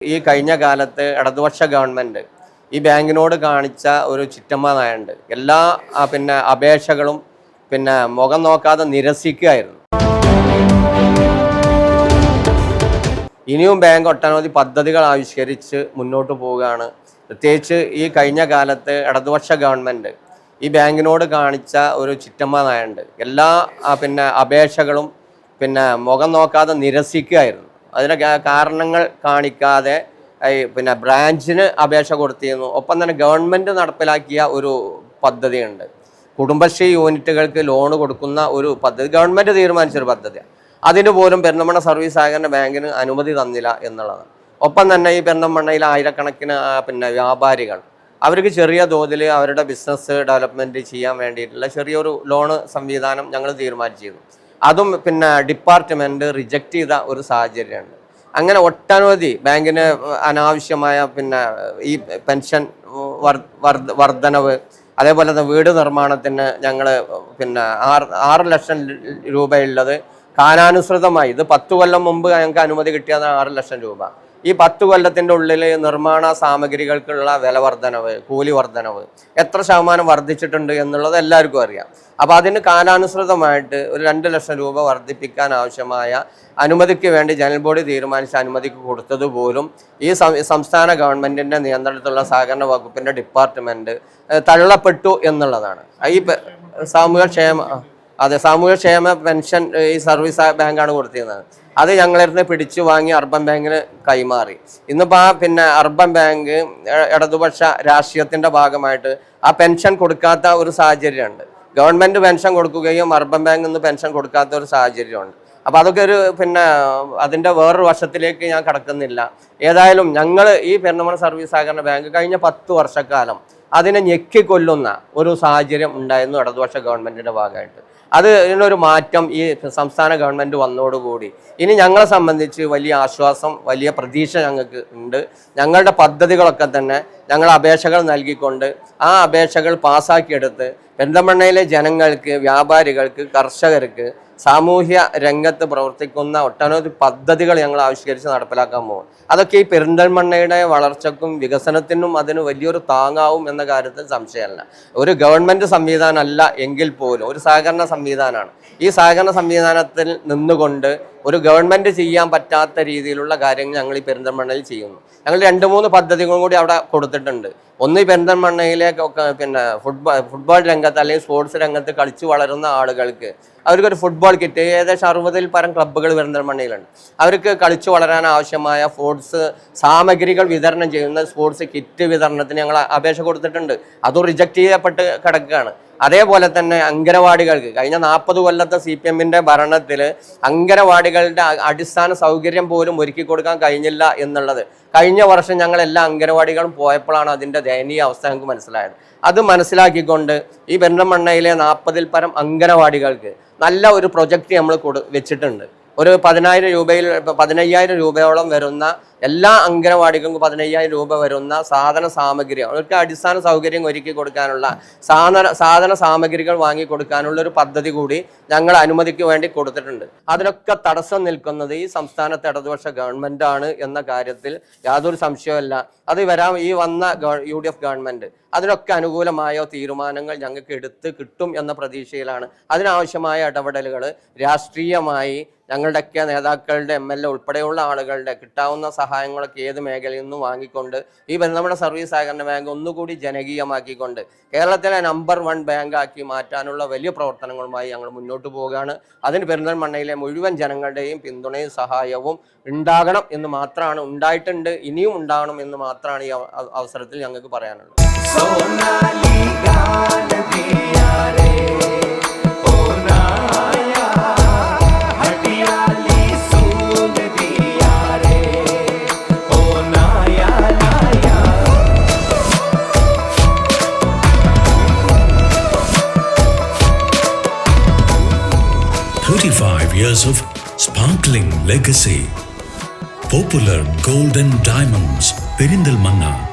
ഈ കഴിഞ്ഞ കാലത്ത് ഇടതുപക്ഷ ഗവൺമെൻറ് ഈ ബാങ്കിനോട് കാണിച്ച ഒരു ചിറ്റമ്മ നയമുണ്ട്. എല്ലാ അപേക്ഷകളും മുഖം നോക്കാതെ നിരസിക്കുകയായിരുന്നു. ഇനിയും ബാങ്ക് ഒട്ടനവധി പദ്ധതികൾ ആവിഷ്കരിച്ച് മുന്നോട്ട് പോവുകയാണ്. പ്രത്യേകിച്ച് ഈ കഴിഞ്ഞ കാലത്ത് ഇടതുപക്ഷ ഗവൺമെൻറ് ഈ ബാങ്കിനോട് കാണിച്ച ഒരു ചിറ്റമ്മ നയമുണ്ട്. എല്ലാ അപേക്ഷകളും മുഖം നോക്കാതെ നിരസിക്കുകയായിരുന്നു. അതിന് കാരണങ്ങൾ കാണിക്കാതെ ബ്രാഞ്ചിന് അപേക്ഷ കൊടുത്തിരുന്നു. ഒപ്പം തന്നെ ഗവൺമെൻറ് നടപ്പിലാക്കിയ ഒരു പദ്ധതിയുണ്ട്. കുടുംബശ്രീ യൂണിറ്റുകൾക്ക് ലോൺ കൊടുക്കുന്ന ഒരു പദ്ധതി ഗവൺമെൻറ് തീരുമാനിച്ചൊരു പദ്ധതിയാണ്. അതിന് പോലും പെരിന്തൽമണ്ണ സർവീസ് സഹകരണ ബാങ്കിന് അനുമതി തന്നില്ല എന്നുള്ളതാണ്. ഒപ്പം തന്നെ ഈ പെരിന്തൽമണ്ണയിൽ ആയിരക്കണക്കിന് വ്യാപാരികൾ അവർക്ക് ചെറിയ തോതിൽ അവരുടെ ബിസിനസ് ഡെവലപ്മെൻറ്റ് ചെയ്യാൻ വേണ്ടിയിട്ടുള്ള ചെറിയൊരു ലോണ് സംവിധാനം ഞങ്ങൾ തീരുമാനിച്ചിരുന്നു. അതും ഡിപ്പാർട്ട്മെൻറ്റ് റിജക്റ്റ് ചെയ്ത ഒരു സാഹചര്യമുണ്ട്. അങ്ങനെ ഒട്ടനവധി ബാങ്കിന് അനാവശ്യമായ ഈ പെൻഷൻ വർധനവ്, അതേപോലെ തന്നെ വീട് നിർമ്മാണത്തിന് ഞങ്ങൾ 6 ലക്ഷം രൂപയുള്ളത് കാലാനുസൃതമായി, ഇത് 10 കൊല്ലം മുമ്പ് ഞങ്ങൾക്ക് അനുമതി കിട്ടിയത് 6 ലക്ഷം രൂപ. ഈ 10 കൊല്ലത്തിൻ്റെ ഉള്ളിൽ നിർമ്മാണ സാമഗ്രികൾക്കുള്ള വില വർധനവ്, കൂലി വർധനവ് എത്ര ശതമാനം വർദ്ധിച്ചിട്ടുണ്ട് എന്നുള്ളത് എല്ലാവർക്കും അറിയാം. അപ്പോൾ അതിന് കാലാനുസൃതമായിട്ട് ഒരു 2 ലക്ഷം രൂപ വർദ്ധിപ്പിക്കാൻ ആവശ്യമായ അനുമതിക്ക് വേണ്ടി ജനറൽ ബോഡി തീരുമാനിച്ച അനുമതിക്ക് കൊടുത്തത് പോലും ഈ സംസ്ഥാന ഗവൺമെൻറ്റിൻ്റെ നിയന്ത്രണത്തിലുള്ള സഹകരണ വകുപ്പിൻ്റെ ഡിപ്പാർട്ട്മെൻറ്റ് തള്ളപ്പെട്ടു എന്നുള്ളതാണ്. ഈ സാമൂഹ്യക്ഷേമ പെൻഷൻ ഈ സർവീസ് ബാങ്കാണ് കൊടുത്തിരുന്നത്. അത് ഞങ്ങളിരുന്ന് പിടിച്ചു വാങ്ങി അർബൻ ബാങ്കിന് കൈമാറി. ഇന്നിപ്പോൾ അർബൻ ബാങ്ക് ഇടതുപക്ഷ രാഷ്ട്രീയത്തിൻ്റെ ഭാഗമായിട്ട് ആ പെൻഷൻ കൊടുക്കാത്ത ഒരു സാഹചര്യമുണ്ട്. ഗവൺമെൻറ് പെൻഷൻ കൊടുക്കുകയും അർബൻ ബാങ്ക് നിന്ന് പെൻഷൻ കൊടുക്കാത്ത ഒരു സാഹചര്യമുണ്ട്. അപ്പോൾ അതൊക്കെ ഒരു അതിൻ്റെ വേറൊരു വശത്തിലേക്ക് ഞാൻ കടക്കുന്നില്ല. ഏതായാലും ഞങ്ങൾ ഈ പെരിന്തൽമണ്ണ സർവീസ് സഹകരണ ബാങ്ക് കഴിഞ്ഞ 10 വർഷക്കാലം അതിനെ ഞെക്കിക്കൊല്ലുന്ന ഒരു സാഹചര്യം ഉണ്ടായിരുന്നു ഇടതുപക്ഷ ഗവൺമെൻറ്റിൻ്റെ ഭാഗമായിട്ട്. ഇതിനൊരു മാറ്റം ഈ സംസ്ഥാന ഗവൺമെൻറ് വന്നതോടുകൂടി ഇനി ഞങ്ങളെ സംബന്ധിച്ച് വലിയ ആശ്വാസം, വലിയ പ്രതീക്ഷ ഞങ്ങൾക്ക് ഉണ്ട്. ഞങ്ങളുടെ പദ്ധതികളൊക്കെ തന്നെ ഞങ്ങൾ അപേക്ഷകൾ നൽകിക്കൊണ്ട് ആ അപേക്ഷകൾ പാസ്സാക്കിയെടുത്ത് പെരിന്തൽമണ്ണയിലെ ജനങ്ങൾക്ക്, വ്യാപാരികൾക്ക്, കർഷകർക്ക്, സാമൂഹ്യ രംഗത്ത് പ്രവർത്തിക്കുന്ന ഒട്ടനവധി പദ്ധതികൾ ഞങ്ങൾ ആവിഷ്കരിച്ച് നടപ്പിലാക്കാൻ പോകും. അതൊക്കെ ഈ പെരിന്തൽമണ്ണയുടെ വളർച്ചയ്ക്കും വികസനത്തിനും അതിന് വലിയൊരു താങ്ങാവും എന്ന കാര്യത്തിൽ സംശയമല്ല. ഒരു ഗവൺമെൻറ് സംവിധാനമല്ല എങ്കിൽ പോലും ഒരു സഹകരണ സംവിധാനമാണ്. ഈ സഹകരണ സംവിധാനത്തിൽ നിന്നുകൊണ്ട് ഒരു ഗവൺമെൻറ് ചെയ്യാൻ പറ്റാത്ത രീതിയിലുള്ള കാര്യങ്ങൾ ഞങ്ങൾ ഈ പെരിന്തൽമണ്ണയിൽ ചെയ്യുന്നു. ഞങ്ങൾ 2-3 പദ്ധതികളും കൂടി അവിടെ കൊടുത്തിട്ടുണ്ട്. ഒന്ന്, ഈ പെരിന്തൽമണ്ണയിലെ ഫുട്ബോൾ രംഗത്ത് അല്ലെങ്കിൽ സ്പോർട്സ് രംഗത്ത് കളിച്ചു വളരുന്ന ആളുകൾക്ക് അവർക്കൊരു ഫുട്ബോൾ കിറ്റ്, ഏകദേശം 60-ൽ പരം ക്ലബ്ബുകൾ പെരിന്തൽമണ്ണയിലുണ്ട്. അവർക്ക് കളിച്ചു വളരാൻ ആവശ്യമായ സ്പോർട്സ് സാമഗ്രികൾ വിതരണം ചെയ്യുന്ന സ്പോർട്സ് കിറ്റ് വിതരണത്തിന് ഞങ്ങൾ അപേക്ഷ കൊടുത്തിട്ടുണ്ട്. അതും റിജക്റ്റ് ചെയ്യപ്പെട്ട് കിടക്കുകയാണ്. അതേപോലെ തന്നെ അംഗനവാടികൾക്ക് കഴിഞ്ഞ 40 കൊല്ലത്തെ CPM-ൻ്റെ ഭരണത്തിൽ അംഗനവാടികളുടെ അടിസ്ഥാന സൗകര്യം പോലും ഒരുക്കി കൊടുക്കാൻ കഴിഞ്ഞില്ല എന്നുള്ളത് കഴിഞ്ഞ വർഷം ഞങ്ങൾ എല്ലാ അംഗനവാടികളും പോയപ്പോഴാണ് അതിൻ്റെ ദയനീയ അവസ്ഥ ഞങ്ങൾക്ക് മനസ്സിലായത്. അത് മനസ്സിലാക്കിക്കൊണ്ട് ഈ പെരിന്തൽമണ്ണയിലെ 40-ൽ പരം അംഗനവാടികൾക്ക് നല്ല ഒരു പ്രൊജക്റ്റ് നമ്മൾ വെച്ചിട്ടുണ്ട്. ഒരു 15,000 രൂപയോളം വരുന്ന എല്ലാ അംഗനവാടികൾക്കും 15,000 രൂപ വരുന്ന സാധന സാമഗ്രി, അവർക്ക് അടിസ്ഥാന സൗകര്യം ഒരുക്കി കൊടുക്കാനുള്ള സാധന സാമഗ്രികൾ വാങ്ങിക്കൊടുക്കാനുള്ള ഒരു പദ്ധതി കൂടി ഞങ്ങൾ അനുമതിക്ക് വേണ്ടി കൊടുത്തിട്ടുണ്ട്. അതിനൊക്കെ തടസ്സം നിൽക്കുന്നത് ഈ സംസ്ഥാനത്തെ ഇടതുപക്ഷ ഗവൺമെൻറ് ആണ് എന്ന കാര്യത്തിൽ യാതൊരു സംശയമല്ല. അത് ഈ വന്ന UDF ഗവൺമെൻറ് അതിനൊക്കെ അനുകൂലമായ തീരുമാനങ്ങൾ ഞങ്ങൾക്ക് എടുത്ത് കിട്ടും എന്ന പ്രതീക്ഷയിലാണ്. അതിനാവശ്യമായ ഇടപെടലുകൾ രാഷ്ട്രീയമായി ഞങ്ങളുടെയൊക്കെ നേതാക്കളുടെ, MLA ഉൾപ്പെടെയുള്ള ആളുകളുടെ കിട്ടാവുന്ന സഹായങ്ങളൊക്കെ ഏത് മേഖലയിൽ നിന്നും വാങ്ങിക്കൊണ്ട് ഈ നമ്മുടെ സർവീസ് സഹകരണ ബാങ്ക് ഒന്നുകൂടി ജനകീയമാക്കിക്കൊണ്ട് കേരളത്തിലെ നമ്പർ 1 ബാങ്കാക്കി മാറ്റാനുള്ള വലിയ പ്രവർത്തനങ്ങളുമായി ഞങ്ങൾ മുന്നോട്ട് പോവുകയാണ്. അതിന് പെരിന്തൽമണ്ണയിലെ മുഴുവൻ ജനങ്ങളുടെയും പിന്തുണയും സഹായവും ഉണ്ടാകണം എന്ന് മാത്രമാണ്, ഉണ്ടായിട്ടുണ്ട്, ഇനിയും ഉണ്ടാകണം എന്ന് മാത്രമാണ് ഈ അവസരത്തിൽ ഞങ്ങൾക്ക് പറയാനുള്ളത്. Years of sparkling legacy. Popular Gold and Diamonds, Perindalmanna.